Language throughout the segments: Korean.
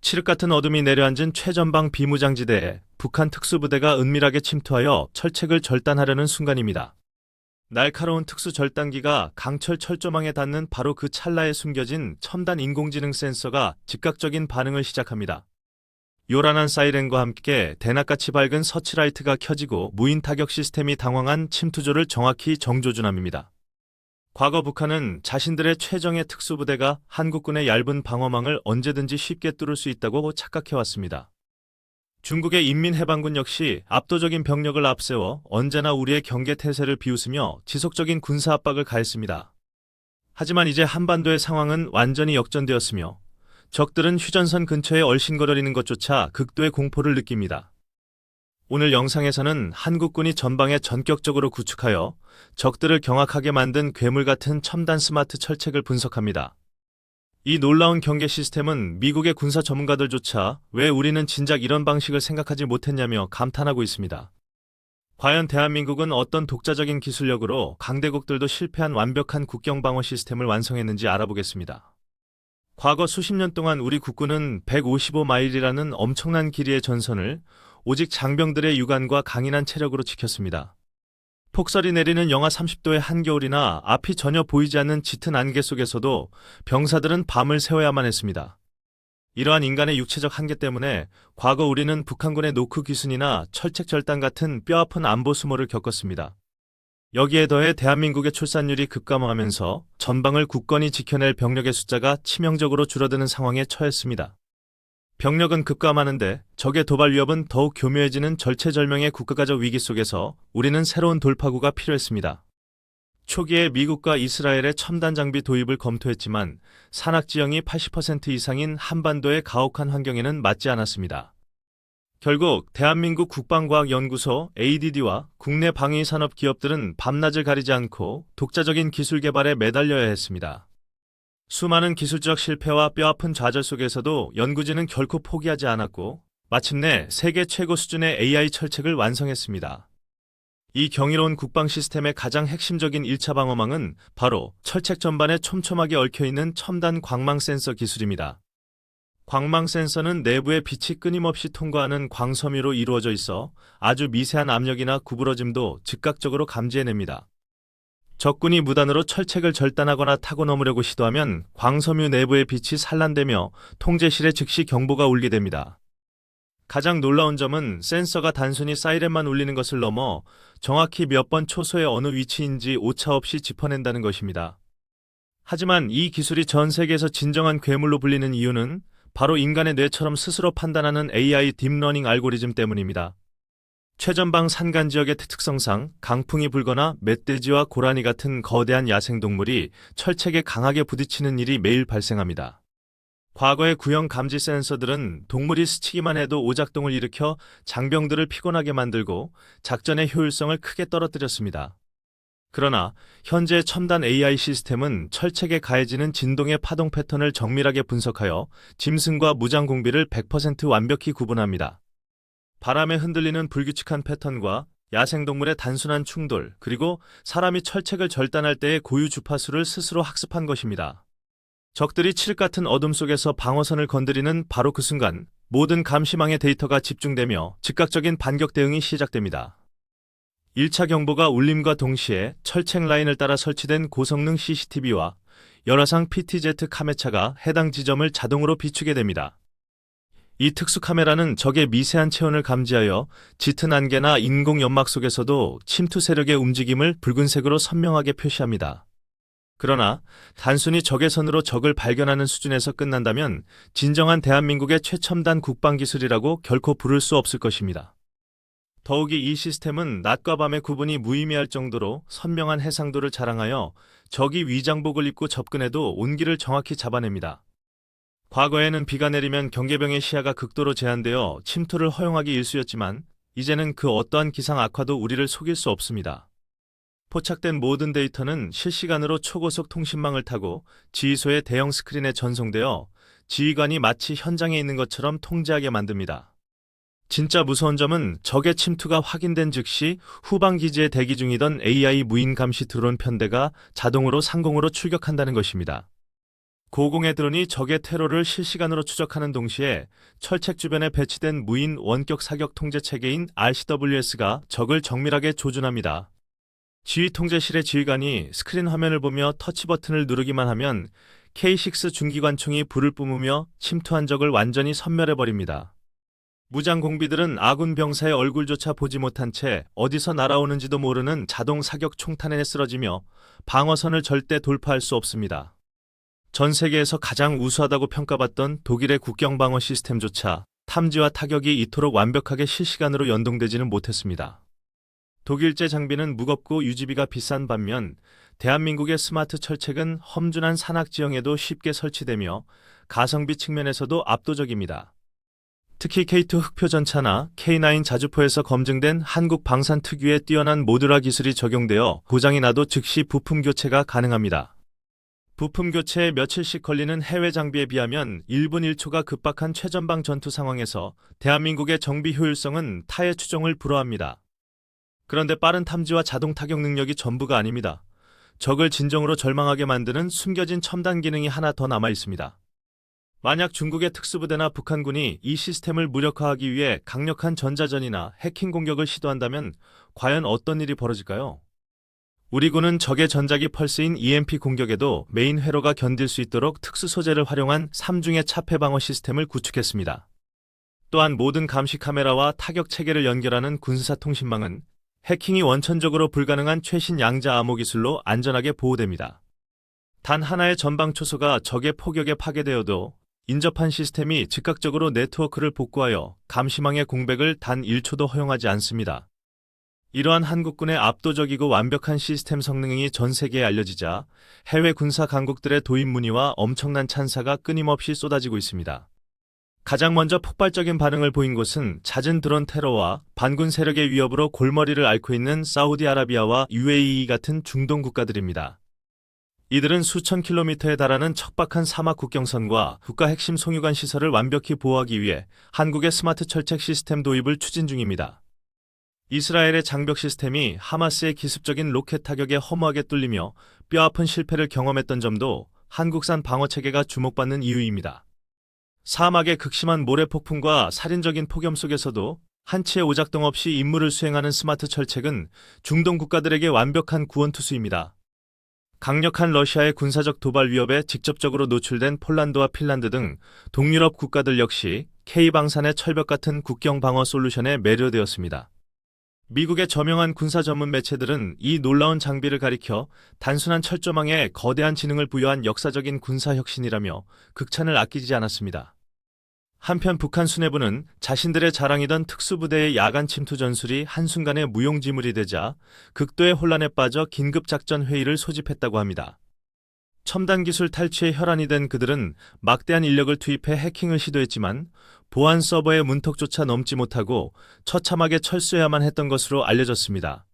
칠흑 같은 어둠이 내려앉은 최전방 비무장지대에 북한 특수부대가 은밀하게 침투하여 철책을 절단하려는 순간입니다. 날카로운 특수 절단기가 강철 철조망에 닿는 바로 그 찰나에 숨겨진 첨단 인공지능 센서가 즉각적인 반응을 시작합니다. 요란한 사이렌과 함께 대낮같이 밝은 서치라이트가 켜지고 무인 타격 시스템이 당황한 침투조를 정확히 정조준함입니다. 과거 북한은 자신들의 최정예 특수부대가 한국군의 얇은 방어망을 언제든지 쉽게 뚫을 수 있다고 착각해왔습니다. 중국의 인민해방군 역시 압도적인 병력을 앞세워 언제나 우리의 경계태세를 비웃으며 지속적인 군사 압박을 가했습니다. 하지만 이제 한반도의 상황은 완전히 역전되었으며 적들은 휴전선 근처에 얼씬거리는 것조차 극도의 공포를 느낍니다. 오늘 영상에서는 한국군이 전방에 전격적으로 구축하여 적들을 경악하게 만든 괴물 같은 첨단 스마트 철책을 분석합니다. 이 놀라운 경계 시스템은 미국의 군사 전문가들조차 왜 우리는 진작 이런 방식을 생각하지 못했냐며 감탄하고 있습니다. 과연 대한민국은 어떤 독자적인 기술력으로 강대국들도 실패한 완벽한 국경 방어 시스템을 완성했는지 알아보겠습니다. 과거 수십 년 동안 우리 국군은 155마일이라는 엄청난 길이의 전선을 오직 장병들의 유관과 강인한 체력으로 지켰습니다. 폭설이 내리는 영하 30도의 한겨울이나 앞이 전혀 보이지 않는 짙은 안개 속에서도 병사들은 밤을 새워야만 했습니다. 이러한 인간의 육체적 한계 때문에 과거 우리는 북한군의 노크 귀순이나 철책 절단 같은 뼈아픈 안보 수모를 겪었습니다. 여기에 더해 대한민국의 출산율이 급감하면서 전방을 굳건히 지켜낼 병력의 숫자가 치명적으로 줄어드는 상황에 처했습니다. 병력은 급감하는데 적의 도발 위협은 더욱 교묘해지는 절체절명의 국가가적 위기 속에서 우리는 새로운 돌파구가 필요했습니다. 초기에 미국과 이스라엘의 첨단 장비 도입을 검토했지만 산악 지형이 80% 이상인 한반도의 가혹한 환경에는 맞지 않았습니다. 결국 대한민국 국방과학연구소 ADD와 국내 방위산업 기업들은 밤낮을 가리지 않고 독자적인 기술 개발에 매달려야 했습니다. 수많은 기술적 실패와 뼈아픈 좌절 속에서도 연구진은 결코 포기하지 않았고 마침내 세계 최고 수준의 AI 철책을 완성했습니다. 이 경이로운 국방 시스템의 가장 핵심적인 1차 방어망은 바로 철책 전반에 촘촘하게 얽혀있는 첨단 광망 센서 기술입니다. 광망 센서는 내부의 빛이 끊임없이 통과하는 광섬유로 이루어져 있어 아주 미세한 압력이나 구부러짐도 즉각적으로 감지해냅니다. 적군이 무단으로 철책을 절단하거나 타고 넘으려고 시도하면 광섬유 내부의 빛이 산란되며 통제실에 즉시 경보가 울리게 됩니다. 가장 놀라운 점은 센서가 단순히 사이렌만 울리는 것을 넘어 정확히 몇 번 초소의 어느 위치인지 오차없이 짚어낸다는 것입니다. 하지만 이 기술이 전 세계에서 진정한 괴물로 불리는 이유는 바로 인간의 뇌처럼 스스로 판단하는 AI 딥러닝 알고리즘 때문입니다. 최전방 산간 지역의 특성상 강풍이 불거나 멧돼지와 고라니 같은 거대한 야생동물이 철책에 강하게 부딪히는 일이 매일 발생합니다. 과거의 구형 감지 센서들은 동물이 스치기만 해도 오작동을 일으켜 장병들을 피곤하게 만들고 작전의 효율성을 크게 떨어뜨렸습니다. 그러나 현재 첨단 AI 시스템은 철책에 가해지는 진동의 파동 패턴을 정밀하게 분석하여 짐승과 무장 공비를 100% 완벽히 구분합니다. 바람에 흔들리는 불규칙한 패턴과 야생동물의 단순한 충돌, 그리고 사람이 철책을 절단할 때의 고유 주파수를 스스로 학습한 것입니다. 적들이 칠흑 같은 어둠 속에서 방어선을 건드리는 바로 그 순간 모든 감시망의 데이터가 집중되며 즉각적인 반격 대응이 시작됩니다. 1차 경보가 울림과 동시에 철책 라인을 따라 설치된 고성능 CCTV와 열화상 PTZ 카메차가 해당 지점을 자동으로 비추게 됩니다. 이 특수 카메라는 적의 미세한 체온을 감지하여 짙은 안개나 인공 연막 속에서도 침투 세력의 움직임을 붉은색으로 선명하게 표시합니다. 그러나 단순히 적의 선으로 적을 발견하는 수준에서 끝난다면 진정한 대한민국의 최첨단 국방기술이라고 결코 부를 수 없을 것입니다. 더욱이 이 시스템은 낮과 밤의 구분이 무의미할 정도로 선명한 해상도를 자랑하여 적이 위장복을 입고 접근해도 온기를 정확히 잡아냅니다. 과거에는 비가 내리면 경계병의 시야가 극도로 제한되어 침투를 허용하기 일쑤였지만 이제는 그 어떠한 기상 악화도 우리를 속일 수 없습니다. 포착된 모든 데이터는 실시간으로 초고속 통신망을 타고 지휘소의 대형 스크린에 전송되어 지휘관이 마치 현장에 있는 것처럼 통제하게 만듭니다. 진짜 무서운 점은 적의 침투가 확인된 즉시 후방 기지에 대기 중이던 AI 무인 감시 드론 편대가 자동으로 상공으로 출격한다는 것입니다. 고공의 드론이 적의 테러를 실시간으로 추적하는 동시에 철책 주변에 배치된 무인 원격 사격 통제 체계인 RCWS가 적을 정밀하게 조준합니다. 지휘 통제실의 지휘관이 스크린 화면을 보며 터치 버튼을 누르기만 하면 K6 중기관총이 불을 뿜으며 침투한 적을 완전히 섬멸해버립니다. 무장 공비들은 아군 병사의 얼굴조차 보지 못한 채 어디서 날아오는지도 모르는 자동 사격 총탄에 쓰러지며 방어선을 절대 돌파할 수 없습니다. 전 세계에서 가장 우수하다고 평가받던 독일의 국경 방어 시스템조차 탐지와 타격이 이토록 완벽하게 실시간으로 연동되지는 못했습니다. 독일제 장비는 무겁고 유지비가 비싼 반면 대한민국의 스마트 철책은 험준한 산악 지형에도 쉽게 설치되며 가성비 측면에서도 압도적입니다. 특히 K2 흑표 전차나 K9 자주포에서 검증된 한국 방산 특유의 뛰어난 모듈화 기술이 적용되어 고장이 나도 즉시 부품 교체가 가능합니다. 부품 교체에 며칠씩 걸리는 해외 장비에 비하면 1분 1초가 급박한 최전방 전투 상황에서 대한민국의 정비 효율성은 타의 추종을 불허합니다. 그런데 빠른 탐지와 자동 타격 능력이 전부가 아닙니다. 적을 진정으로 절망하게 만드는 숨겨진 첨단 기능이 하나 더 남아 있습니다. 만약 중국의 특수부대나 북한군이 이 시스템을 무력화하기 위해 강력한 전자전이나 해킹 공격을 시도한다면 과연 어떤 일이 벌어질까요? 우리 군은 적의 전자기 펄스인 EMP 공격에도 메인 회로가 견딜 수 있도록 특수 소재를 활용한 3중의 차폐 방어 시스템을 구축했습니다. 또한 모든 감시 카메라와 타격 체계를 연결하는 군사 통신망은 해킹이 원천적으로 불가능한 최신 양자 암호 기술로 안전하게 보호됩니다. 단 하나의 전방 초소가 적의 포격에 파괴되어도 인접한 시스템이 즉각적으로 네트워크를 복구하여 감시망의 공백을 단 1초도 허용하지 않습니다. 이러한 한국군의 압도적이고 완벽한 시스템 성능이 전 세계에 알려지자 해외 군사 강국들의 도입 문의와 엄청난 찬사가 끊임없이 쏟아지고 있습니다. 가장 먼저 폭발적인 반응을 보인 곳은 잦은 드론 테러와 반군 세력의 위협으로 골머리를 앓고 있는 사우디아라비아와 UAE 같은 중동 국가들입니다. 이들은 수천 킬로미터에 달하는 척박한 사막 국경선과 국가 핵심 송유관 시설을 완벽히 보호하기 위해 한국의 스마트 철책 시스템 도입을 추진 중입니다. 이스라엘의 장벽 시스템이 하마스의 기습적인 로켓 타격에 허무하게 뚫리며 뼈아픈 실패를 경험했던 점도 한국산 방어체계가 주목받는 이유입니다. 사막의 극심한 모래폭풍과 살인적인 폭염 속에서도 한치의 오작동 없이 임무를 수행하는 스마트 철책은 중동 국가들에게 완벽한 구원투수입니다. 강력한 러시아의 군사적 도발 위협에 직접적으로 노출된 폴란드와 핀란드 등 동유럽 국가들 역시 K방산의 철벽 같은 국경 방어 솔루션에 매료되었습니다. 미국의 저명한 군사 전문 매체들은 이 놀라운 장비를 가리켜 단순한 철조망에 거대한 지능을 부여한 역사적인 군사 혁신이라며 극찬을 아끼지 않았습니다. 한편 북한 수뇌부는 자신들의 자랑이던 특수부대의 야간 침투 전술이 한순간에 무용지물이 되자 극도의 혼란에 빠져 긴급작전 회의를 소집했다고 합니다. 첨단 기술 탈취에 혈안이 된 그들은 막대한 인력을 투입해 해킹을 시도했지만 보안 서버의 문턱조차 넘지 못하고 처참하게 철수해야만 했던 것으로 알려졌습니다.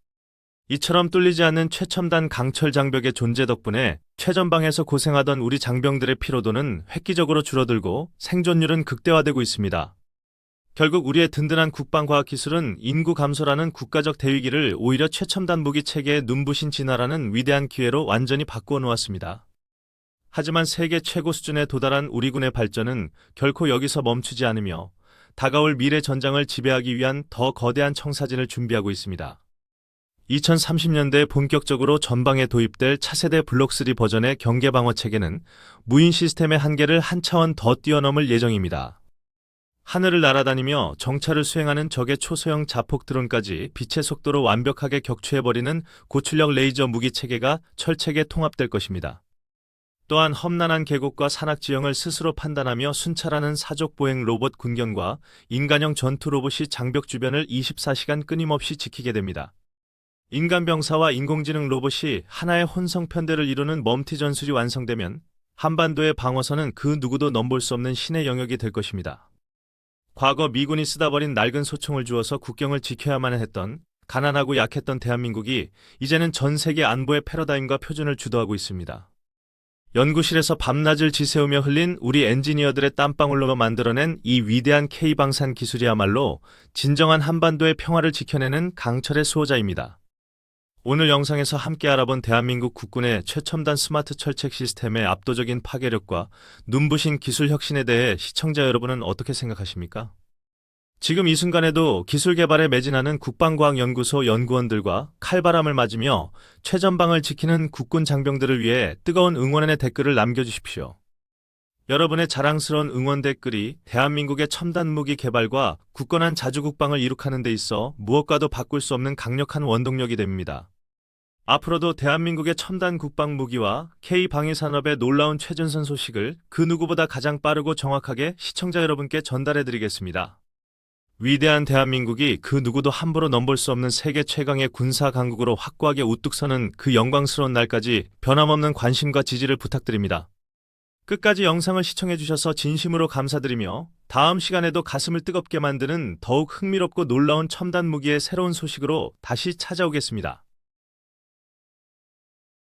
이처럼 뚫리지 않는 최첨단 강철 장벽의 존재 덕분에 최전방에서 고생하던 우리 장병들의 피로도는 획기적으로 줄어들고 생존율은 극대화되고 있습니다. 결국 우리의 든든한 국방과학 기술은 인구 감소라는 국가적 대위기를 오히려 최첨단 무기 체계의 눈부신 진화라는 위대한 기회로 완전히 바꾸어 놓았습니다. 하지만 세계 최고 수준에 도달한 우리 군의 발전은 결코 여기서 멈추지 않으며 다가올 미래 전장을 지배하기 위한 더 거대한 청사진을 준비하고 있습니다. 2030년대에 본격적으로 전방에 도입될 차세대 블록3 버전의 경계방어 체계는 무인 시스템의 한계를 한 차원 더 뛰어넘을 예정입니다. 하늘을 날아다니며 정찰을 수행하는 적의 초소형 자폭 드론까지 빛의 속도로 완벽하게 격추해버리는 고출력 레이저 무기 체계가 철책에 통합될 것입니다. 또한 험난한 계곡과 산악 지형을 스스로 판단하며 순찰하는 사족 보행 로봇 군견과 인간형 전투 로봇이 장벽 주변을 24시간 끊임없이 지키게 됩니다. 인간 병사와 인공지능 로봇이 하나의 혼성 편대를 이루는 멀티 전술이 완성되면 한반도의 방어선은 그 누구도 넘볼 수 없는 신의 영역이 될 것입니다. 과거 미군이 쓰다 버린 낡은 소총을 주어서 국경을 지켜야만 했던 가난하고 약했던 대한민국이 이제는 전 세계 안보의 패러다임과 표준을 주도하고 있습니다. 연구실에서 밤낮을 지새우며 흘린 우리 엔지니어들의 땀방울로 만들어낸 이 위대한 K방산 기술이야말로 진정한 한반도의 평화를 지켜내는 강철의 수호자입니다. 오늘 영상에서 함께 알아본 대한민국 국군의 최첨단 스마트 철책 시스템의 압도적인 파괴력과 눈부신 기술 혁신에 대해 시청자 여러분은 어떻게 생각하십니까? 지금 이 순간에도 기술 개발에 매진하는 국방과학연구소 연구원들과 칼바람을 맞으며 최전방을 지키는 국군 장병들을 위해 뜨거운 응원의 댓글을 남겨주십시오. 여러분의 자랑스러운 응원 댓글이 대한민국의 첨단 무기 개발과 굳건한 자주국방을 이룩하는 데 있어 무엇과도 바꿀 수 없는 강력한 원동력이 됩니다. 앞으로도 대한민국의 첨단 국방 무기와 K-방위 산업의 놀라운 최전선 소식을 그 누구보다 가장 빠르고 정확하게 시청자 여러분께 전달해 드리겠습니다. 위대한 대한민국이 그 누구도 함부로 넘볼 수 없는 세계 최강의 군사 강국으로 확고하게 우뚝 서는 그 영광스러운 날까지 변함없는 관심과 지지를 부탁드립니다. 끝까지 영상을 시청해 주셔서 진심으로 감사드리며 다음 시간에도 가슴을 뜨겁게 만드는 더욱 흥미롭고 놀라운 첨단 무기의 새로운 소식으로 다시 찾아오겠습니다.